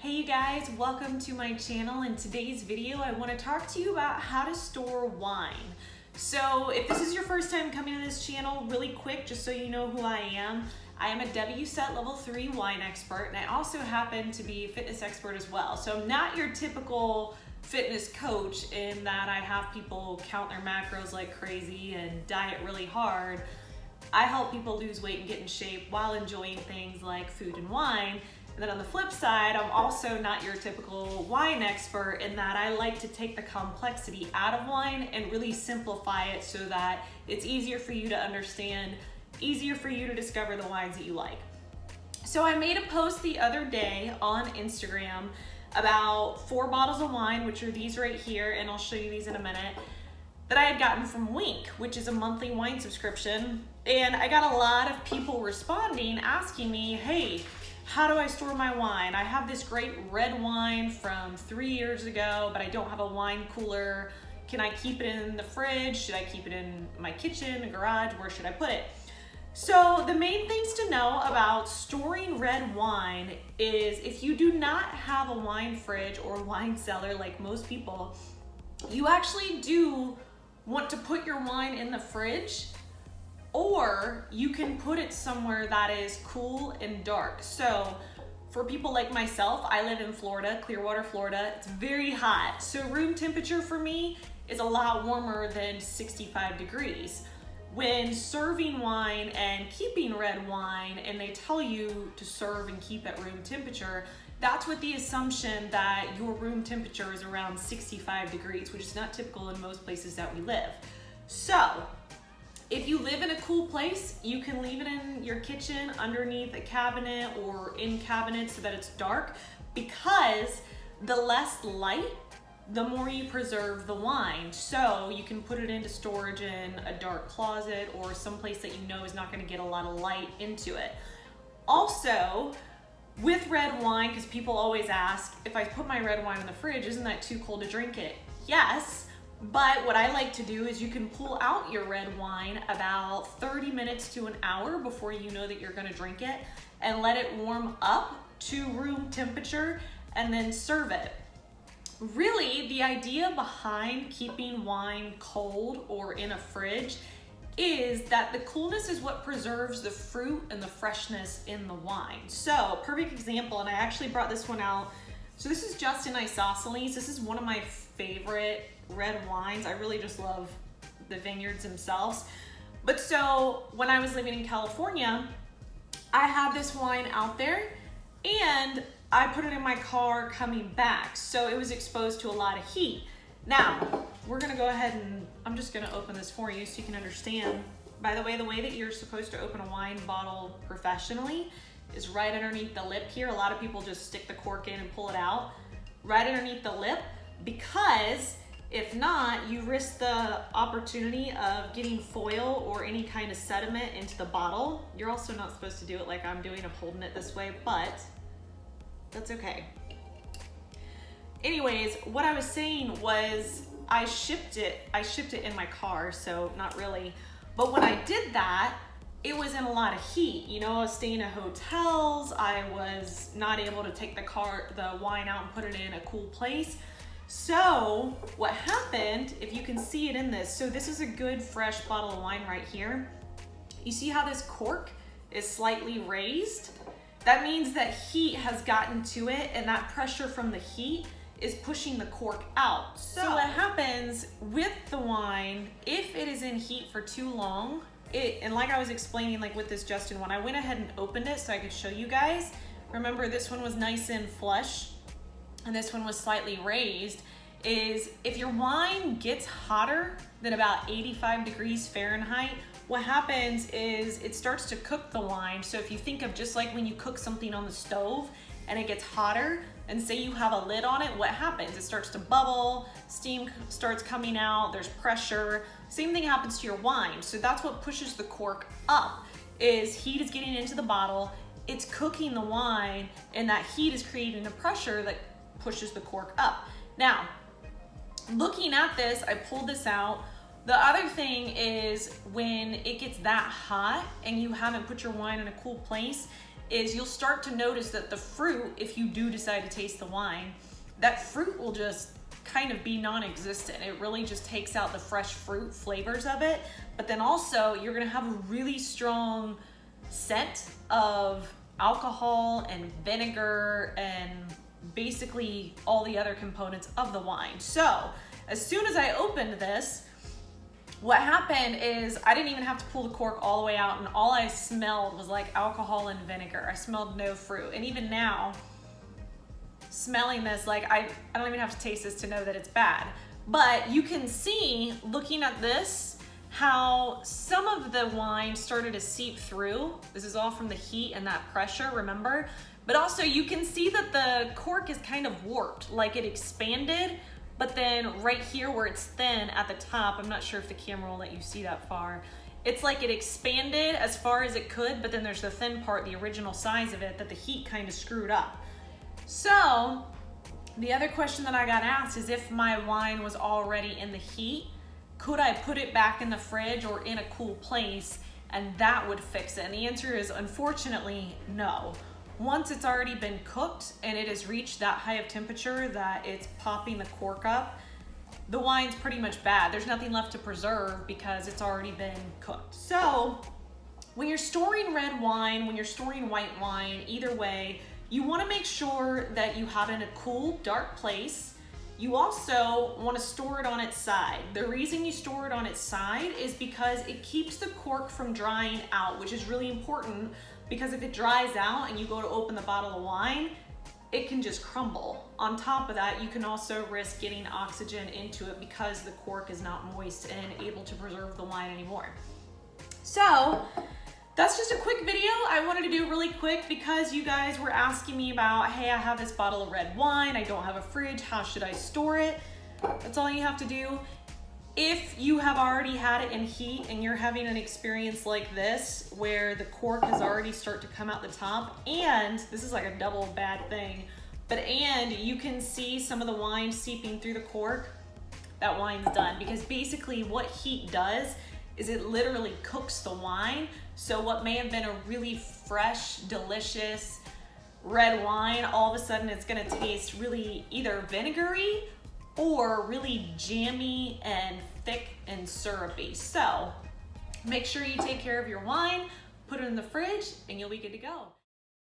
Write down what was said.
Hey you guys, welcome to my channel. In today's video, I want to talk to you about how to store wine. So if this is your first time coming to this channel, really quick, just so you know who I am a WSET level 3 wine expert, and I also happen to be a fitness expert as well. So I'm not your typical fitness coach in that I have people count their macros like crazy and diet really hard. I help people lose weight and get in shape while enjoying things like food and wine. And then on the flip side, I'm also not your typical wine expert in that I like to take the complexity out of wine and really simplify it so that it's easier for you to understand, easier for you to discover the wines that you like. So I made a post the other day on Instagram about 4 bottles of wine, which are these right here, and I'll show you these in a minute, that I had gotten from Wink, which is a monthly wine subscription. And I got a lot of people responding, asking me, hey, how do I store my wine? I have this great red wine from 3 years ago, but I don't have a wine cooler. Can I keep it in the fridge? Should I keep it in my kitchen, a garage? Where should I put it? So the main things to know about storing red wine is if you do not have a wine fridge or wine cellar like most people, you actually do want to put your wine in the fridge, or you can put it somewhere that is cool and dark. So for people like myself, I live in Florida, Clearwater, Florida. It's very hot. So room temperature for me is a lot warmer than 65 degrees. When serving wine and keeping red wine, and they tell you to serve and keep at room temperature, that's with the assumption that your room temperature is around 65 degrees, which is not typical in most places that we live. So if you live in a cool place, you can leave it in your kitchen underneath a cabinet or in cabinets so that it's dark, because the less light, the more you preserve the wine. So you can put it into storage in a dark closet or someplace that you know is not going to get a lot of light into it. Also, with red wine, because people always ask, if I put my red wine in the fridge, isn't that too cold to drink it? Yes. But what I like to do is you can pull out your red wine about 30 minutes to an hour before you know that you're gonna drink it, and let it warm up to room temperature and then serve it. Really, the idea behind keeping wine cold or in a fridge is that the coolness is what preserves the fruit and the freshness in the wine. So, perfect example, and I actually brought this one out. So this is Justin Isosceles. This is one of my favorite red wines. I really just love the vineyards themselves. But so when I was living in California, I had this wine out there and I put it in my car coming back. So it was exposed to a lot of heat. Now, we're gonna go ahead and I'm just gonna open this for you so you can understand. By the way that you're supposed to open a wine bottle professionally is right underneath the lip here. A lot of people just stick the cork in and pull it out. Right underneath the lip, because if not, you risk the opportunity of getting foil or any kind of sediment into the bottle. You're also not supposed to do it like I'm doing, of holding it this way, but that's okay. Anyways, what I was saying was I shipped it in my car, so not really. But when I did that, it was in a lot of heat. You know, I was staying at hotels. I was not able to take the wine out and put it in a cool place. So what happened, if you can see it in this, so this is a good fresh bottle of wine right here. You see how this cork is slightly raised? That means that heat has gotten to it, and that pressure from the heat is pushing the cork out. So what happens with the wine, if it is in heat for too long, and like I was explaining, like with this Justin one, I went ahead and opened it so I could show you guys. Remember, this one was nice and flush, and this one was slightly raised, is if your wine gets hotter than about 85 degrees Fahrenheit, what happens is it starts to cook the wine. So if you think of just like when you cook something on the stove and it gets hotter, and say you have a lid on it, what happens? It starts to bubble, steam starts coming out, there's pressure. Same thing happens to your wine. So that's what pushes the cork up, is heat is getting into the bottle, it's cooking the wine, and that heat is creating the pressure that pushes the cork up. Now, looking at this, I pulled this out. The other thing is when it gets that hot and you haven't put your wine in a cool place, is you'll start to notice that the fruit, if you do decide to taste the wine, that fruit will just kind of be non-existent. It really just takes out the fresh fruit flavors of it. But then also you're gonna have a really strong scent of alcohol and vinegar and basically all the other components of the wine. So as soon as I opened this, what happened is I didn't even have to pull the cork all the way out, and all I smelled was like alcohol and vinegar. I smelled no fruit. And even now, smelling this, like I don't even have to taste this to know that it's bad. But you can see, looking at this, how some of the wine started to seep through. This is all from the heat and that pressure, remember? But also you can see that the cork is kind of warped, like it expanded, but then right here where it's thin at the top, I'm not sure if the camera will let you see that far, it's like it expanded as far as it could, but then there's the thin part, the original size of it, that the heat kind of screwed up. So the other question that I got asked is if my wine was already in the heat, could I put it back in the fridge or in a cool place and that would fix it? And the answer is unfortunately no. Once it's already been cooked and it has reached that high of temperature that it's popping the cork up, the wine's pretty much bad. There's nothing left to preserve because it's already been cooked. So when you're storing red wine, when you're storing white wine, either way, you want to make sure that you have it in a cool, dark place. You also want to store it on its side. The reason you store it on its side is because it keeps the cork from drying out, which is really important, because if it dries out and you go to open the bottle of wine, it can just crumble. On top of that, you can also risk getting oxygen into it because the cork is not moist and able to preserve the wine anymore. So that's just a quick video I wanted to do really quick because you guys were asking me about, hey, I have this bottle of red wine, I don't have a fridge, how should I store it? That's all you have to do. If you have already had it in heat and you're having an experience like this where the cork has already started to come out the top, and this is like a double bad thing, and you can see some of the wine seeping through the cork, that wine's done. Because basically what heat does is it literally cooks the wine. So what may have been a really fresh, delicious red wine, all of a sudden it's gonna taste really either vinegary or really jammy and thick and syrupy. So make sure you take care of your wine, put it in the fridge, and you'll be good to go.